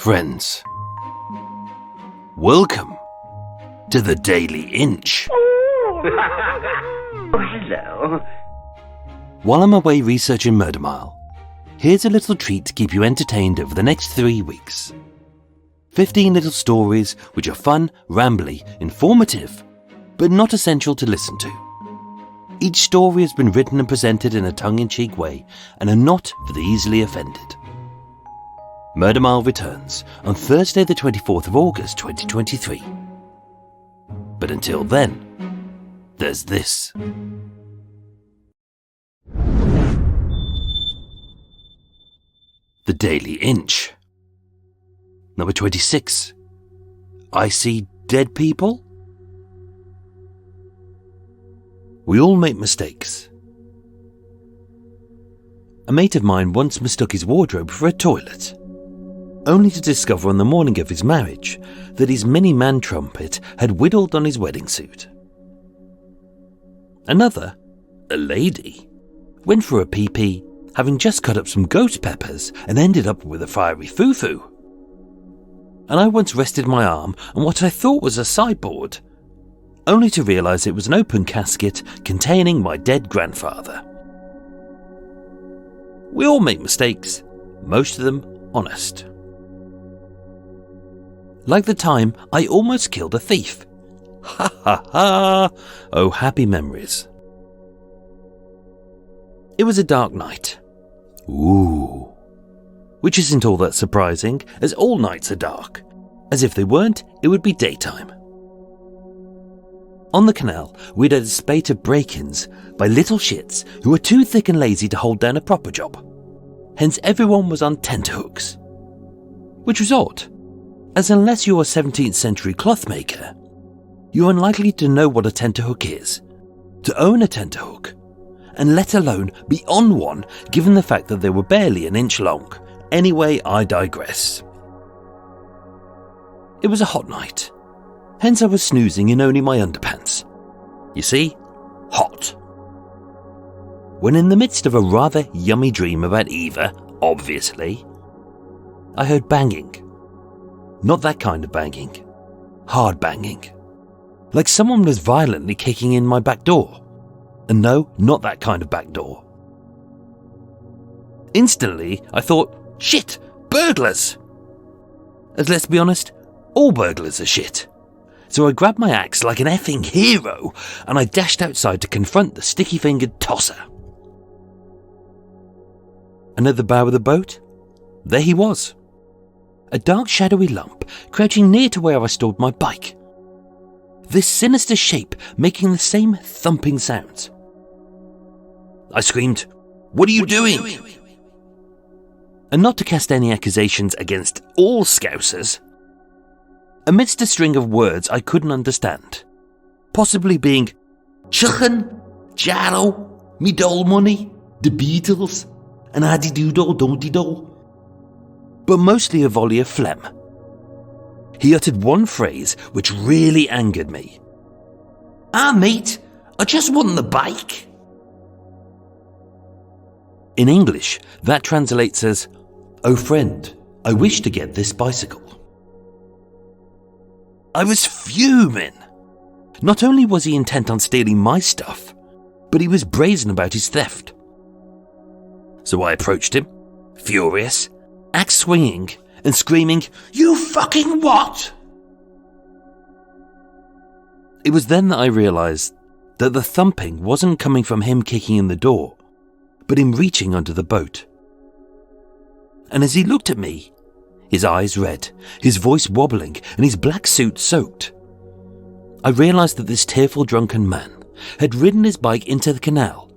Friends, welcome to the Daily Inch. Oh, hello. While I'm away researching Murder Mile, here's a little treat to keep you entertained over the next 3 weeks. 15 little stories which are fun, rambly, informative, but not essential to listen to. Each story has been written and presented in a tongue-in-cheek way and are not for the easily offended. Murder Mile returns on Thursday the 24th of August 2023. But until then, there's this. The Daily Inch. Number 26. I see dead people? We all make mistakes. A mate of mine once mistook his wardrobe for a toilet, only to discover on the morning of his marriage that his mini man trumpet had whittled on his wedding suit. Another, a lady, went for a pee-pee, having just cut up some ghost peppers and ended up with a fiery foo-foo. And I once rested my arm on what I thought was a sideboard, only to realise it was an open casket containing my dead grandfather. We all make mistakes, most of them honest. Like the time I almost killed a thief. Ha ha ha! Oh, happy memories. It was a dark night. Ooh. Which isn't all that surprising, as all nights are dark. As if they weren't, it would be daytime. On the canal, we'd had a spate of break-ins by little shits who were too thick and lazy to hold down a proper job. Hence everyone was on tenterhooks. Which was odd, as unless you're a 17th century cloth maker, you're unlikely to know what a tenterhook is, to own a tenterhook, and let alone be on one given the fact that they were barely an inch long. Anyway, I digress. It was a hot night. Hence I was snoozing in only my underpants. You see? Hot. When in the midst of a rather yummy dream about Eva, obviously, I heard banging. Not that kind of banging. Hard banging. Like someone was violently kicking in my back door. And no, not that kind of back door. Instantly, I thought, shit, burglars! As let's be honest, all burglars are shit. So I grabbed my axe like an effing hero and I dashed outside to confront the sticky-fingered tosser. And at the bow of the boat, there he was. A dark shadowy lump crouching near to where I stored my bike. This sinister shape making the same thumping sounds. I screamed, "What are you doing?" And not to cast any accusations against all Scousers, amidst a string of words I couldn't understand, possibly being Chicken, Jarrow, Me Dole Money, The Beatles, and Addy Doodle Donty Dole, but mostly a volley of phlegm. He uttered one phrase which really angered me. Mate, I just want the bike." In English, that translates as, "Oh friend, I wish to get this bicycle." I was fuming. Not only was he intent on stealing my stuff, but he was brazen about his theft. So I approached him, furious, axe swinging, and screaming, "You fucking what?" It was then that I realised that the thumping wasn't coming from him kicking in the door, but him reaching under the boat. And as he looked at me, his eyes red, his voice wobbling, and his black suit soaked, I realised that this tearful drunken man had ridden his bike into the canal,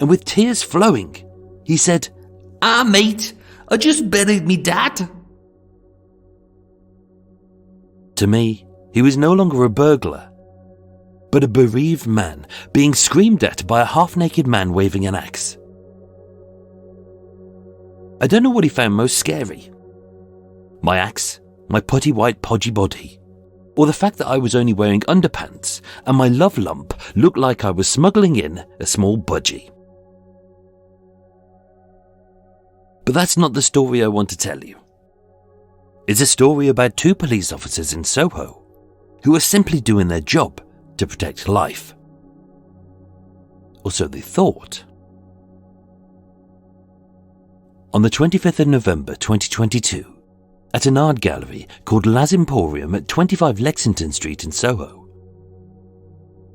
and with tears flowing, he said, Mate, I just buried me dad." To me, he was no longer a burglar, but a bereaved man being screamed at by a half-naked man waving an axe. I don't know what he found most scary. My axe, my putty white podgy body, or the fact that I was only wearing underpants and my love lump looked like I was smuggling in a small budgie. But that's not the story I want to tell you. It's a story about two police officers in Soho who are simply doing their job to protect life. Or so they thought. On the 25th of November 2022, at an art gallery called Laz Emporium at 25 Lexington Street in Soho,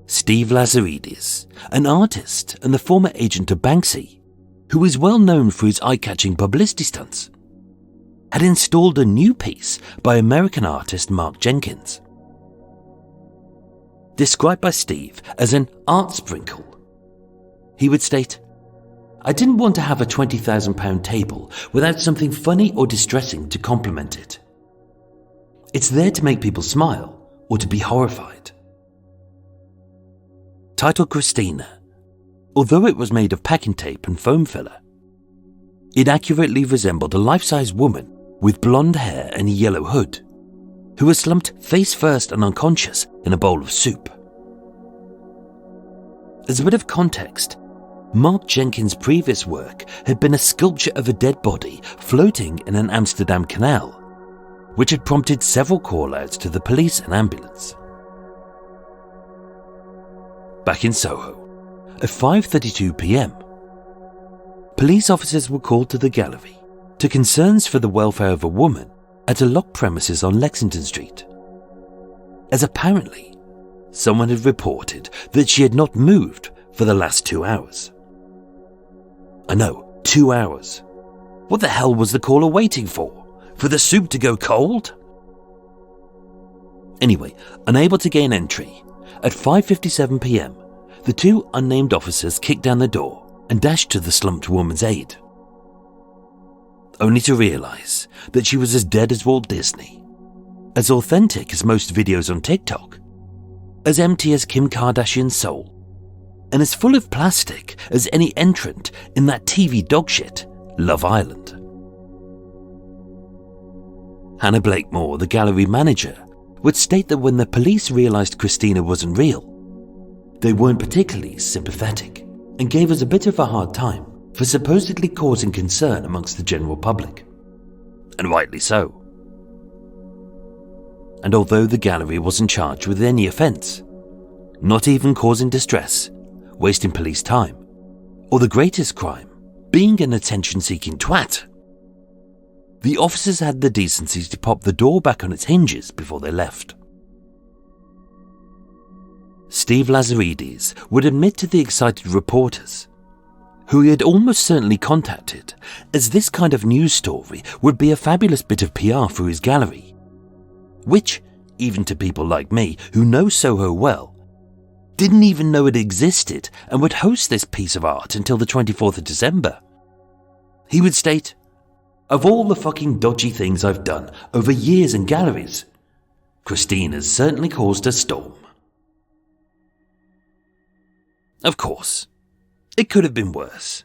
Steve Lazaridis, an artist and the former agent of Banksy, who is well known for his eye-catching publicity stunts, had installed a new piece by American artist Mark Jenkins. Described by Steve as an art sprinkle, he would state, "I didn't want to have a £20,000 table without something funny or distressing to complement it. It's there to make people smile or to be horrified." Titled Christina, although it was made of packing tape and foam filler, it accurately resembled a life-size woman with blonde hair and a yellow hood, who was slumped face first and unconscious in a bowl of soup. As a bit of context, Mark Jenkins' previous work had been a sculpture of a dead body floating in an Amsterdam canal, which had prompted several call-outs to the police and ambulance. Back in Soho, at 5:32 p.m, police officers were called to the gallery to concerns for the welfare of a woman at a locked premises on Lexington Street, as apparently someone had reported that she had not moved for the last 2 hours. I know, 2 hours. What the hell was the caller waiting for? For the soup to go cold? Anyway, unable to gain entry, at 5:57 p.m, the two unnamed officers kicked down the door and dashed to the slumped woman's aid, only to realise that she was as dead as Walt Disney, as authentic as most videos on TikTok, as empty as Kim Kardashian's soul, and as full of plastic as any entrant in that TV dogshit, Love Island. Hannah Blakemore, the gallery manager, would state that when the police realised Christina wasn't real, they weren't particularly sympathetic and gave us a bit of a hard time for supposedly causing concern amongst the general public. And rightly so. And although the gallery wasn't charged with any offence, not even causing distress, wasting police time, or the greatest crime, being an attention-seeking twat, the officers had the decency to pop the door back on its hinges before they left. Steve Lazaridis would admit to the excited reporters, who he had almost certainly contacted, as this kind of news story would be a fabulous bit of PR for his gallery, which, even to people like me who know Soho well, didn't even know it existed and would host this piece of art until the 24th of December. He would state, "Of all the fucking dodgy things I've done over years in galleries, Christina's certainly caused a storm." Of course, it could have been worse.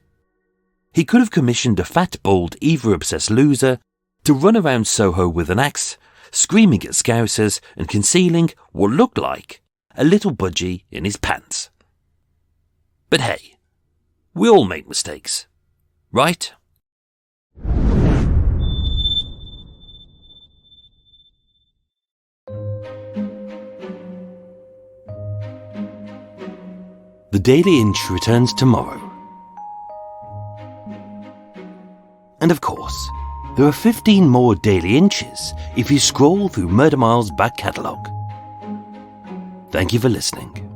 He could have commissioned a fat, bald, Eva-obsessed loser to run around Soho with an axe, screaming at Scousers and concealing what looked like a little budgie in his pants. But hey, we all make mistakes, right? The Daily Inch returns tomorrow. And of course, there are 15 more Daily Inches if you scroll through Murder Mile's back catalogue. Thank you for listening.